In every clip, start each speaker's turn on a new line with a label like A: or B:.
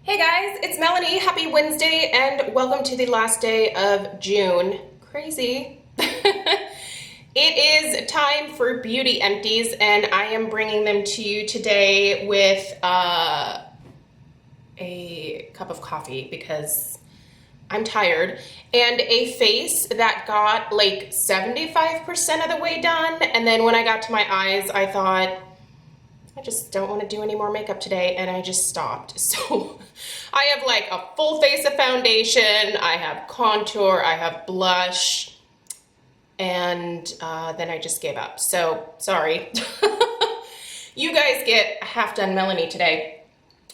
A: Hey guys, it's Melanie. Happy Wednesday and welcome to the last day of June. Crazy. It is time for Beauty Empties and I am bringing them to you today with a cup of coffee because I'm tired and a face that got like 75% of the way done, and then when I got to my eyes I thought, I just don't want to do any more makeup today, and I just stopped. So I have like a full face of foundation, I have contour, I have blush, and then I just gave up. So sorry. You guys get a half done Melanie today.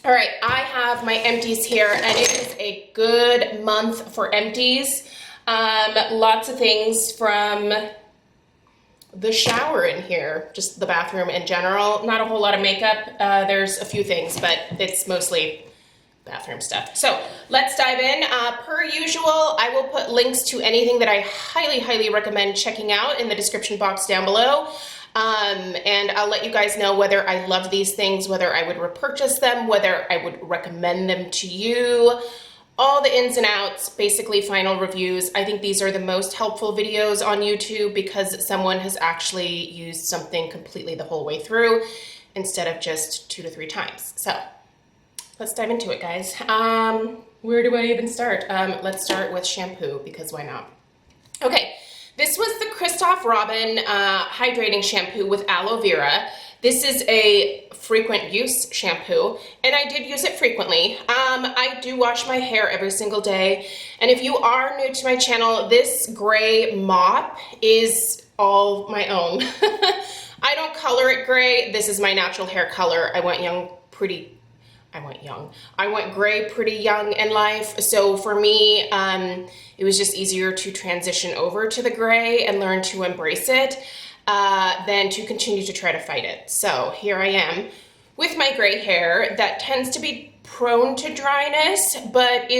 A: All right, I have my empties here, and it is a good month for empties. Lots of things from the shower in here, just the bathroom in general. Not a whole lot of makeup. There's a few things, but it's mostly bathroom stuff. So let's dive in. Per usual, I will put links to anything that I highly recommend checking out in the description box down below. And I'll let you guys know whether I love these things, whether I would repurchase them, whether I would recommend them to you. All the ins and outs, basically final reviews. I think these are the most helpful videos on YouTube because someone has actually used something completely the whole way through instead of just 2 to 3 times. So let's dive into it, guys. Where do I even start? Let's start with shampoo because why not? Okay, this was the Christoph Robin hydrating shampoo with aloe vera. This is a frequent use shampoo, and I did use it frequently. I do wash my hair every single day, and if you are new to my channel, this gray mop is all my own. I don't color it gray. This is my natural hair color. I went gray pretty young in life, so for me, it was just easier to transition over to the gray and learn to embrace it than to continue to try to fight it. So here I am with my gray hair that tends to be prone to dryness, but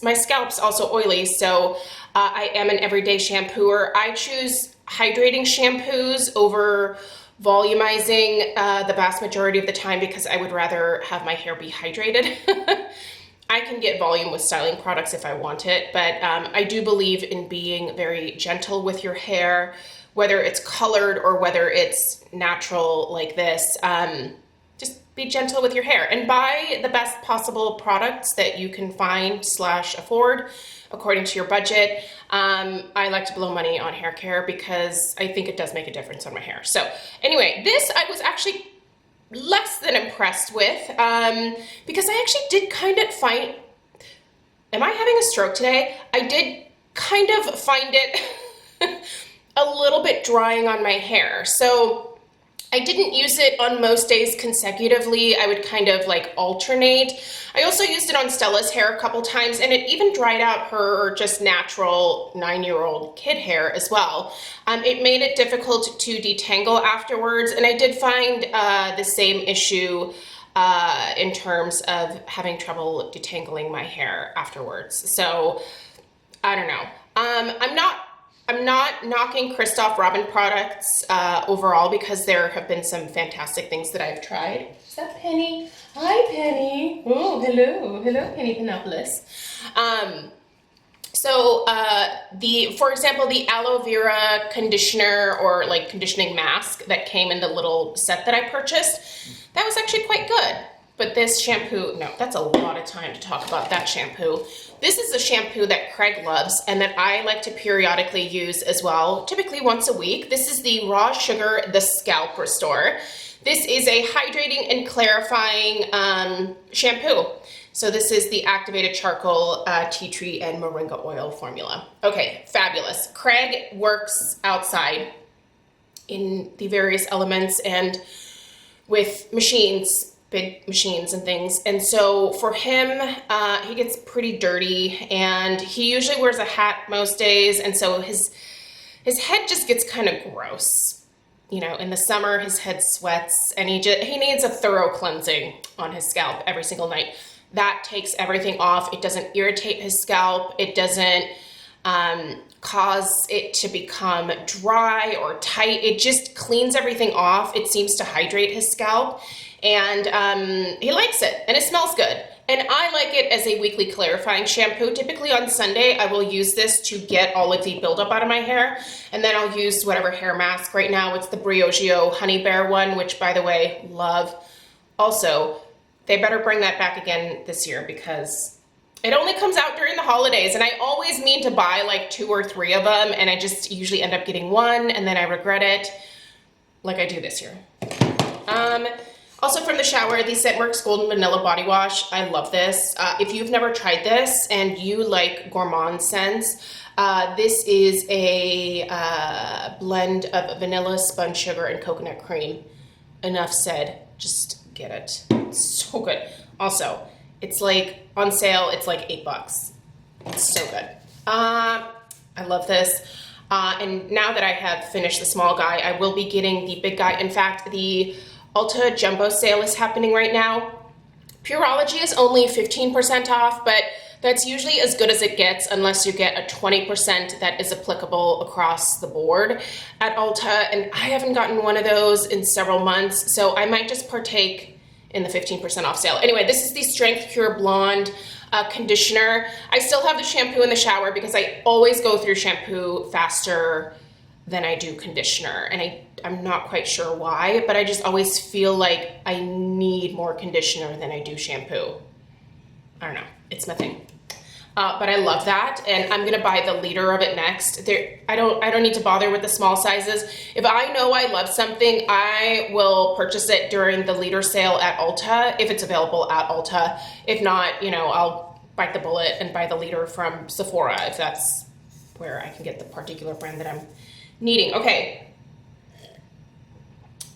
A: my scalp's also oily, so I am an everyday shampooer. I choose hydrating shampoos over volumizing the vast majority of the time because I would rather have my hair be hydrated. I can get volume with styling products if I want it, but I do believe in being very gentle with your hair, whether it's colored or whether it's natural like this. Just be gentle with your hair and buy the best possible products that you can find / afford according to your budget. I like to blow money on hair care because I think it does make a difference on my hair. So anyway, this I was actually less than impressed with because I actually did kind of find, am I having a stroke today? I did kind of find it a little bit drying on my hair. So I didn't use it on most days consecutively. I would kind of like alternate. I also used it on Stella's hair a couple times, and it even dried out her just natural 9-year-old kid hair as well. It made it difficult to detangle afterwards, and I did find the same issue in terms of having trouble detangling my hair afterwards. So I don't know. I'm not knocking Christoph Robin products overall because there have been some fantastic things that I've tried. Is that Penny? Hi, Penny. Oh, hello. Hello, Penny Panopoulos. For example, the aloe vera conditioner or like conditioning mask that came in the little set that I purchased, that was actually quite good. But this shampoo, no, that's a lot of time to talk about that shampoo. This is a shampoo that Craig loves and that I like to periodically use as well, typically once a week. This is the Raw Sugar, the Scalp Restore. This is a hydrating and clarifying shampoo. So this is the activated charcoal, tea tree, and moringa oil formula. Okay, fabulous. Craig works outside in the various elements and with machines, big machines and things, and so for him he gets pretty dirty and he usually wears a hat most days, and so his head just gets kind of gross. You know, in the summer his head sweats and he needs a thorough cleansing on his scalp every single night. That takes everything off. It doesn't irritate his scalp. It doesn't cause it to become dry or tight. It just cleans everything off. It seems to hydrate his scalp, and he likes it, and it smells good. And I like it as a weekly clarifying shampoo. Typically on Sunday, I will use this to get all of the buildup out of my hair, and then I'll use whatever hair mask. Right now, it's the Briogeo Honey Bear one, which, by the way, love. Also, they better bring that back again this year because it only comes out during the holidays, and I always mean to buy like 2 or 3 of them, and I just usually end up getting one, and then I regret it, like I do this year. Also from the shower, the Scentworks Golden Vanilla Body Wash. I love this. If you've never tried this and you like gourmand scents, this is a blend of vanilla, spun sugar, and coconut cream. Enough said. Just get it. It's so good. Also, it's like on sale, it's like $8. It's so good. I love this. And now that I have finished the small guy, I will be getting the big guy. In fact, the Ulta Jumbo sale is happening right now. Pureology is only 15% off, but that's usually as good as it gets unless you get a 20% that is applicable across the board at Ulta. And I haven't gotten one of those in several months, so I might just partake in the 15% off sale. Anyway, this is the Strength Pure Blonde conditioner. I still have the shampoo in the shower because I always go through shampoo faster than I do conditioner, and I'm not quite sure why, but I just always feel like I need more conditioner than I do shampoo. I don't know, it's my thing. But I love that, and I'm gonna buy the liter of it next. I don't need to bother with the small sizes. If I know I love something, I will purchase it during the liter sale at Ulta, if it's available at Ulta. If not, you know, I'll bite the bullet and buy the liter from Sephora if that's where I can get the particular brand that I'm needing. Okay.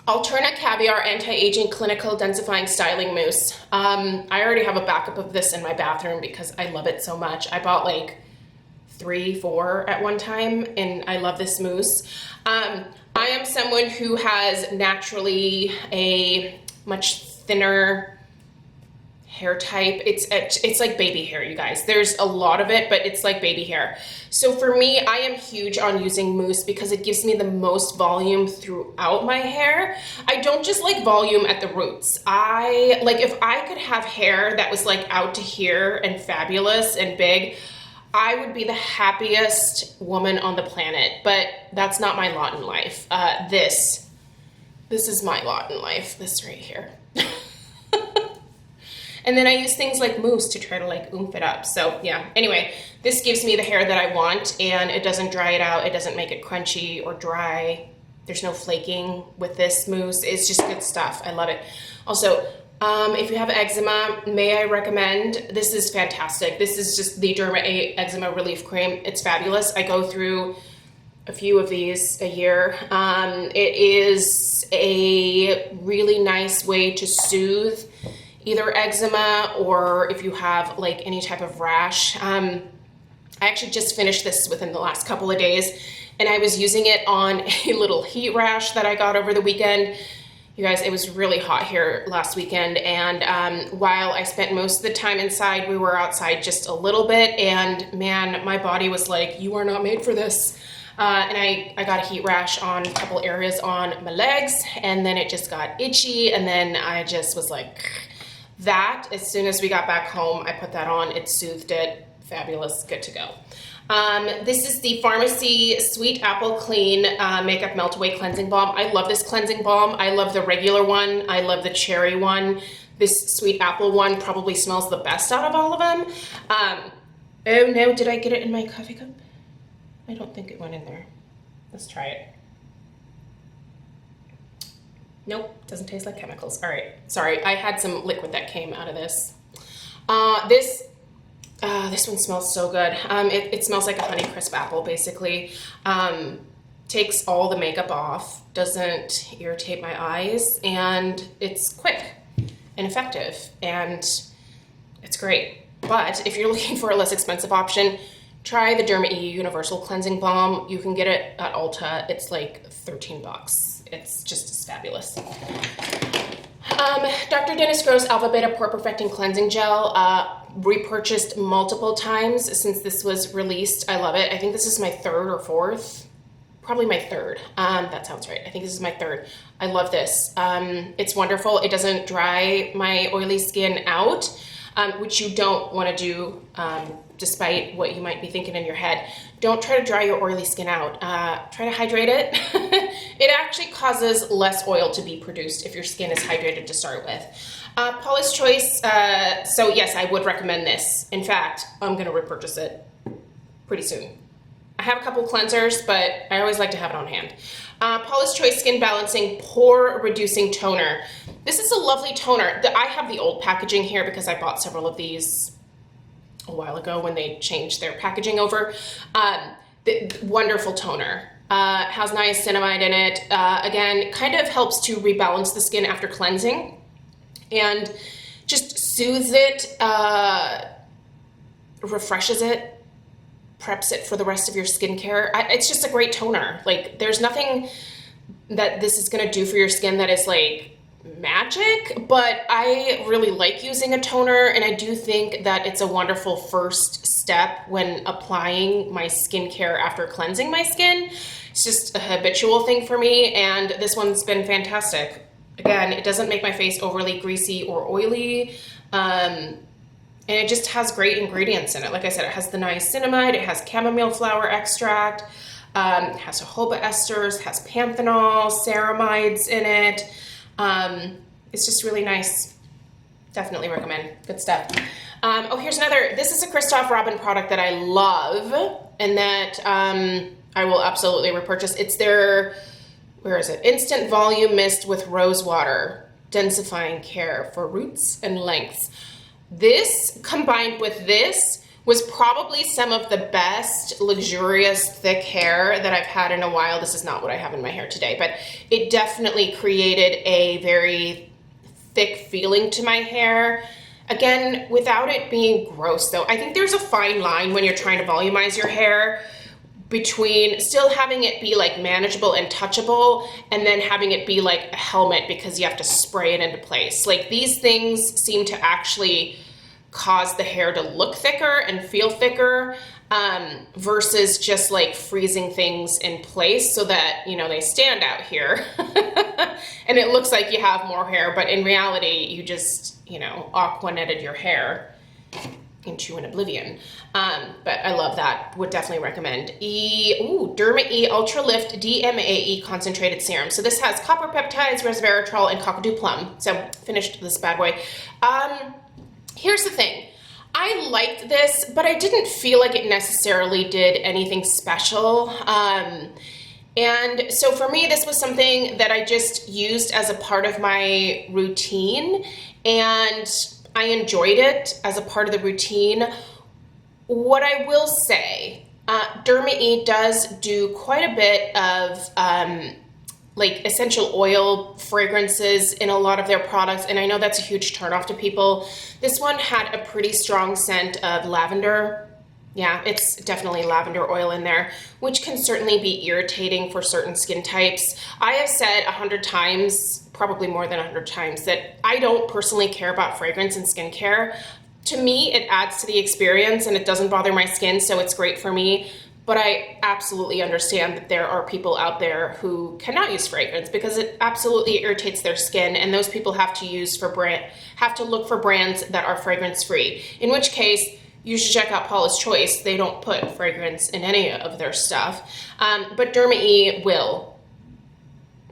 A: Alterna Caviar Anti-Aging Clinical Densifying Styling Mousse. I already have a backup of this in my bathroom because I love it so much. I bought like 3, 4 at one time, and I love this mousse. I am someone who has naturally a much thinner hair type. It's like baby hair, you guys. There's a lot of it, but it's like baby hair. So for me, I am huge on using mousse because it gives me the most volume throughout my hair. I don't just like volume at the roots. If I could have hair that was like out to here and fabulous and big, I would be the happiest woman on the planet, but that's not my lot in life. This is my lot in life, this right here. And then I use things like mousse to try to like oomph it up. So yeah, anyway, this gives me the hair that I want, and it doesn't dry it out. It doesn't make it crunchy or dry. There's no flaking with this mousse. It's just good stuff. I love it. Also, if you have eczema, may I recommend, this is fantastic. This is just the Derma A Eczema Relief Cream. It's fabulous. I go through a few of these a year. It is a really nice way to soothe either eczema or if you have like any type of rash. I actually just finished this within the last couple of days, and I was using it on a little heat rash that I got over the weekend. You guys, it was really hot here last weekend, and while I spent most of the time inside, we were outside just a little bit, and man, my body was like, you are not made for this. And I got a heat rash on a couple areas on my legs, and then it just got itchy, and then I just was like, that, as soon as we got back home, I put that on, it soothed it, fabulous, good to go. This is the Pharmacy Sweet Apple Clean Makeup Melt Away Cleansing Balm. I love this cleansing balm. I love the regular one. I love the cherry one. This Sweet Apple one probably smells the best out of all of them. Oh no, did I get it in my coffee cup? I don't think it went in there. Let's try it. Nope, doesn't taste like chemicals. All right, sorry, I had some liquid that came out of this. This one smells so good. It smells like a Honeycrisp apple, basically. Takes all the makeup off, doesn't irritate my eyes, and it's quick and effective, and it's great. But if you're looking for a less expensive option, try the Derma E Universal Cleansing Balm. You can get it at Ulta. It's like 13 bucks. It's just as fabulous. Dr. Dennis Gross Alpha Beta Pore Perfecting Cleansing Gel. Repurchased multiple times since this was released. I love it. I think this is my 3rd or 4th. Probably my 3rd. That sounds right. I think this is my 3rd. I love this. It's wonderful. It doesn't dry my oily skin out. which you don't want to do despite what you might be thinking in your head. Don't try to dry your oily skin out. Try to hydrate it. It actually causes less oil to be produced if your skin is hydrated to start with. Paula's Choice, so yes, I would recommend this. In fact, I'm going to repurchase it pretty soon. I have a couple cleansers, but I always like to have it on hand. Paula's Choice Skin Balancing Pore Reducing Toner. This is a lovely toner. I have the old packaging here because I bought several of these a while ago when they changed their packaging over. Wonderful toner. Has niacinamide in it. Again, kind of helps to rebalance the skin after cleansing and just soothes it, refreshes it, preps it for the rest of your skincare. It's just a great toner. Like, there's nothing that this is gonna do for your skin that is like magic, but I really like using a toner, and I do think that it's a wonderful first step when applying my skincare after cleansing my skin. It's just a habitual thing for me, and this one's been fantastic. Again, it doesn't make my face overly greasy or oily, and it just has great ingredients in it. Like I said, it has the niacinamide, it has chamomile flower extract, it has jojoba esters, has panthenol, ceramides in it. It's just really nice. Definitely recommend. Good stuff. Oh, here's another. This is a Christoph Robin product that I love and that I will absolutely repurchase. It's their, where is it? Instant Volume Mist with Rose Water. Densifying Care for Roots and Lengths. This combined with this was probably some of the best luxurious thick hair that I've had in a while. This is not what I have in my hair today, but it definitely created a very thick feeling to my hair. Again, without it being gross though. I think there's a fine line when you're trying to volumize your hair between still having it be like manageable and touchable and then having it be like a helmet because you have to spray it into place. Like, these things seem to actually cause the hair to look thicker and feel thicker versus just like freezing things in place so that, you know, they stand out here and it looks like you have more hair, but in reality you just, you know, aqua netted your hair into an oblivion. But I love that. Would definitely recommend. Derma E Ultra Lift DMAE Concentrated Serum. So this has copper peptides, resveratrol, and cockadoo plum. So finished this bad boy. Here's the thing. I liked this, but I didn't feel like it necessarily did anything special. And so for me, this was something that I just used as a part of my routine, and I enjoyed it as a part of the routine. What I will say, Derma E does do quite a bit of like essential oil fragrances in a lot of their products, and I know that's a huge turnoff to people. This one had a pretty strong scent of lavender. Yeah, it's definitely lavender oil in there, which can certainly be irritating for certain skin types. I have said 100 times, probably more than 100 times, that I don't personally care about fragrance in skincare. To me, it adds to the experience and it doesn't bother my skin, so it's great for me. But I absolutely understand that there are people out there who cannot use fragrance because it absolutely irritates their skin, and those people have to look for brands that are fragrance free. In which case, you should check out Paula's Choice. They don't put fragrance in any of their stuff, but Derma E will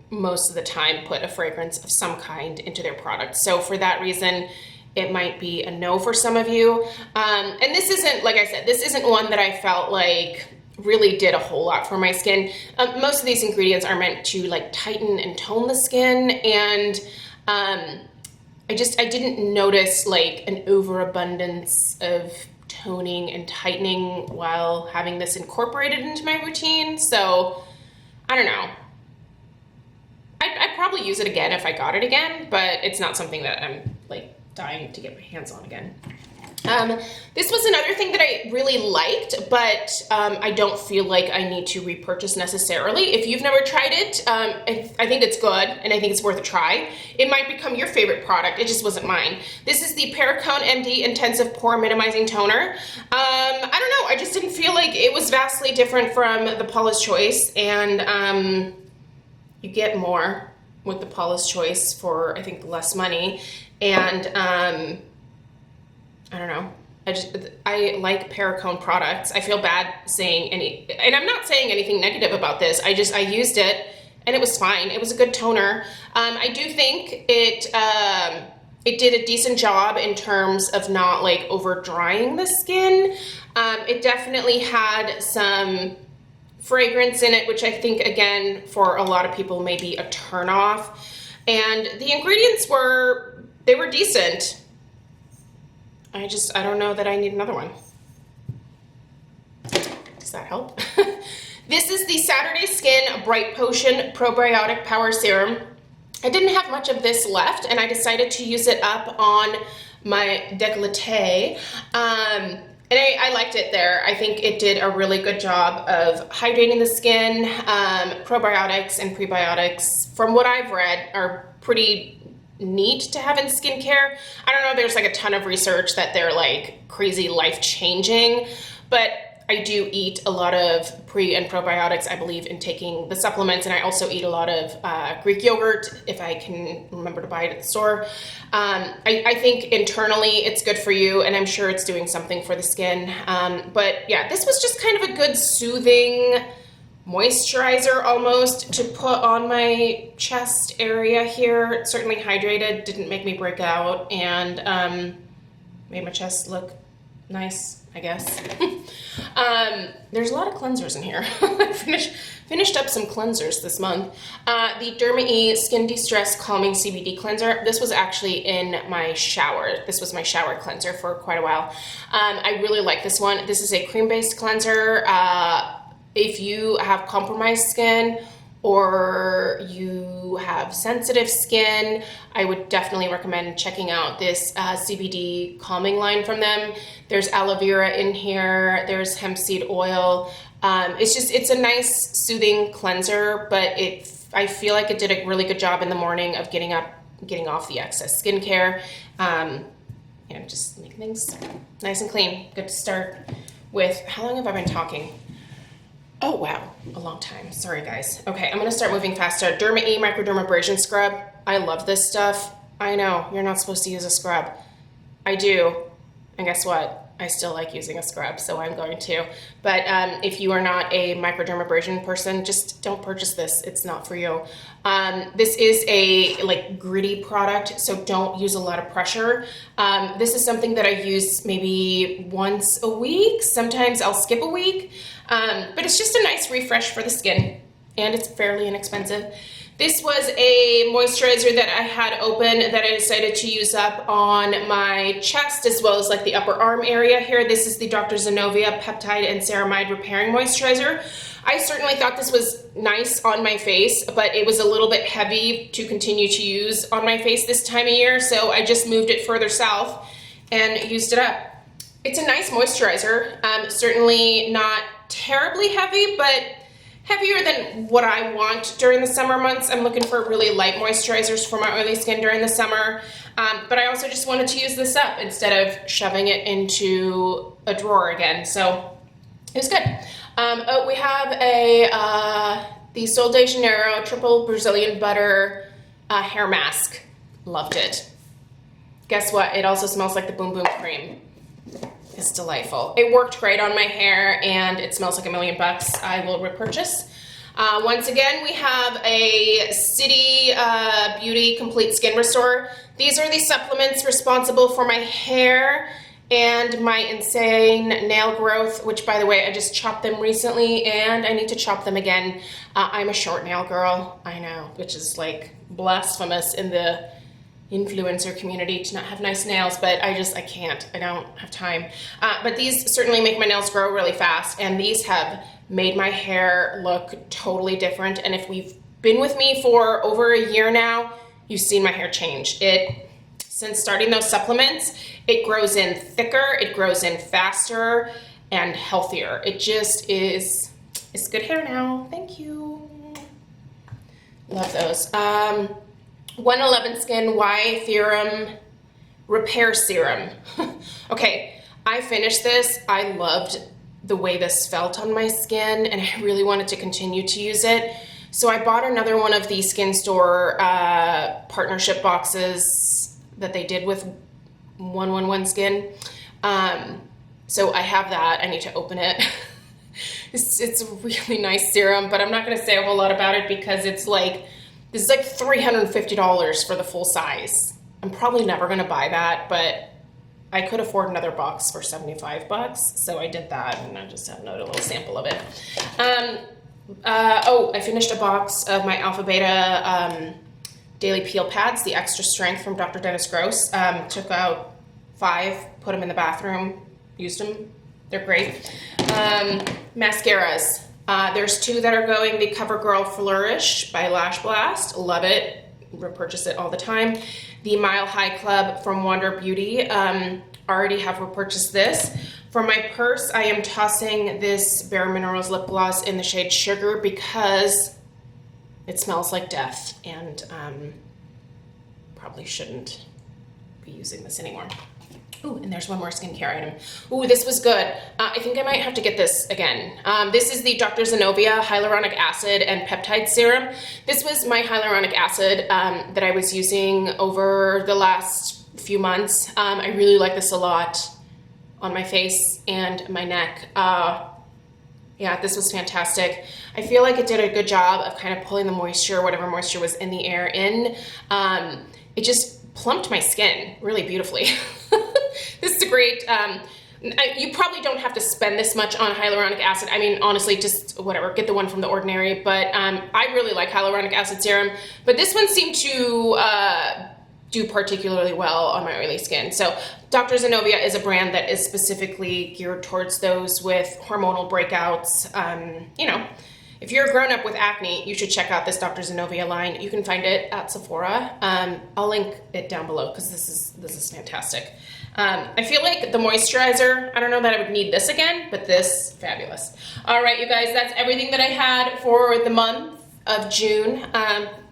A: most of the time put a fragrance of some kind into their product. So for that reason, it might be a no for some of you. And this isn't, like I said, this isn't one that I felt like really did a whole lot for my skin. Most of these ingredients are meant to like tighten and tone the skin, and I didn't notice like an overabundance of toning and tightening while having this incorporated into my routine. So I don't know. I'd probably use it again if I got it again, but it's not something that I'm like dying to get my hands on again. This was another thing that I really liked, but I don't feel like I need to repurchase necessarily. If you've never tried it, I think it's good and I think it's worth a try. It might become your favorite product. It just wasn't mine. This is the Perricone MD Intensive Pore Minimizing Toner. I don't know. I just didn't feel like it was vastly different from the Paula's Choice, and you get more with the Paula's Choice for, I think, less money. And I don't know. I like Perricone products. I feel bad saying and I'm not saying anything negative about this. I used it and it was fine. It was a good toner. I do think it did a decent job in terms of not like over drying the skin. It definitely had some fragrance in it, which I think again for a lot of people may be a turn off. And the ingredients were decent. I don't know that I need another one. Does that help? This is the Saturday Skin Bright Potion Probiotic Power Serum. I didn't have much of this left and I decided to use it up on my décolleté. And I liked it there. I think it did a really good job of hydrating the skin. Probiotics and prebiotics, from what I've read, are pretty neat to have in skincare. I don't know, there's like a ton of research that they're like crazy life-changing, but I do eat a lot of pre and probiotics. I believe in taking the supplements, and I also eat a lot of Greek yogurt if I can remember to buy it at the store. I think internally it's good for you, and I'm sure it's doing something for the skin. But yeah, this was just kind of a good soothing moisturizer almost to put on my chest area here. It certainly hydrated, didn't make me break out, and made my chest look nice, I guess. There's a lot of cleansers in here. I finished up some cleansers this month. The Derma-E Skin De-Stress Calming CBD Cleanser. This was actually in my shower. This was my shower cleanser for quite a while. I really like this one. This is a cream-based cleanser. If you have compromised skin or you have sensitive skin, I would definitely recommend checking out this CBD calming line from them. There's aloe vera in here, there's hemp seed oil. It's a nice soothing cleanser, but I feel like it did a really good job in the morning of getting off the excess skincare. Just making things nice and clean. Good to start with. How long have I been talking? Oh, wow. A long time. Sorry, guys. Okay, I'm going to start moving faster. Derma-E Microdermabrasion Scrub. I love this stuff. I know, you're not supposed to use a scrub. I do. And guess what? I still like using a scrub, so I'm going to. But if you are not a microdermabrasion person, just don't purchase this. It's not for you. This is a gritty product, so don't use a lot of pressure. This is something that I use maybe once a week. Sometimes I'll skip a week. But it's just a nice refresh for the skin, and it's fairly inexpensive. This was a moisturizer that I had open that I decided to use up on my chest as well as like the upper arm area here. This is the Dr. Zenovia Peptide and Ceramide Repairing Moisturizer. I certainly thought this was nice on my face, but it was a little bit heavy to continue to use on my face this time of year, so I just moved it further south and used it up. It's a nice moisturizer, certainly not terribly heavy, but heavier than what I want during the summer months. I'm looking for really light moisturizers for my oily skin during the summer, but I also just wanted to use this up instead of shoving it into a drawer again, so it was good. We have the Sol de Janeiro Triple Brazilian Butter hair mask. Loved it. Guess what? It also smells like the Boom Boom cream. It's delightful. It worked great on my hair and it smells like $1,000,000. I will repurchase. Once again, we have a City Beauty Complete Skin Restore. These are the supplements responsible for my hair and my insane nail growth, which by the way, I just chopped them recently and I need to chop them again. I'm a short nail girl, I know, which is like blasphemous in the influencer community to not have nice nails, but I can't, I don't have time. But these certainly make my nails grow really fast, and these have made my hair look totally different. And if you've been with me for over a year now, you've seen my hair change. Since starting those supplements, it grows in thicker, it grows in faster and healthier. It just is, it's good hair now. Thank you. Love those. 111 Skin Y Theorem Repair Serum. Okay, I finished this. I loved the way this felt on my skin and I really wanted to continue to use it. So I bought another one of the Skin Store partnership boxes that they did with 111 Skin. So I have that. I need to open it. It's a really nice serum, but I'm not going to say a whole lot about it because this is like $350 for the full size. I'm probably never going to buy that, but I could afford another box for 75 bucks. So I did that, and I just have a little sample of it. I finished a box of my Alpha Beta Daily Peel Pads, the extra strength from Dr. Dennis Gross. Took out 5, put them in the bathroom, used them. They're great. Mascaras. There's 2 that are going. The CoverGirl Flourish by Lash Blast. Love it. Repurchase it all the time. The Mile High Club from Wander Beauty. Already have repurchased this. For my purse, I am tossing this Bare Minerals lip gloss in the shade Sugar because it smells like death, and probably shouldn't be using this anymore. Ooh, and there's one more skincare item. Ooh, this was good. I think I might have to get this again. This is the Dr. Zenobia Hyaluronic Acid and Peptide Serum. This was my hyaluronic acid that I was using over the last few months. I really like this a lot on my face and my neck. Yeah, this was fantastic. I feel like it did a good job of kind of pulling the moisture, whatever moisture was in the air in. It just plumped my skin really beautifully. This is a great, you probably don't have to spend this much on hyaluronic acid. I mean, honestly, just whatever, get the one from The Ordinary. But I really like hyaluronic acid serum. But this one seemed to do particularly well on my oily skin. So Dr. Zenobia is a brand that is specifically geared towards those with hormonal breakouts. You know, if you're a grown-up with acne, you should check out this Dr. Zenobia line. You can find it at Sephora. I'll link it down below because this is fantastic. I feel like the moisturizer, I don't know that I would need this again, but this, fabulous. All right, you guys, that's everything that I had for the month of June.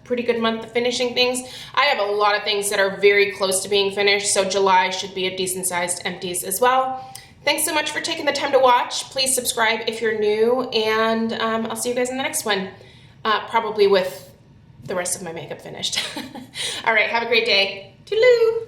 A: Pretty good month of finishing things. I have a lot of things that are very close to being finished, so July should be a decent-sized empties as well. Thanks so much for taking the time to watch. Please subscribe if you're new, and I'll see you guys in the next one, probably with the rest of my makeup finished. All right, have a great day. Toodaloo!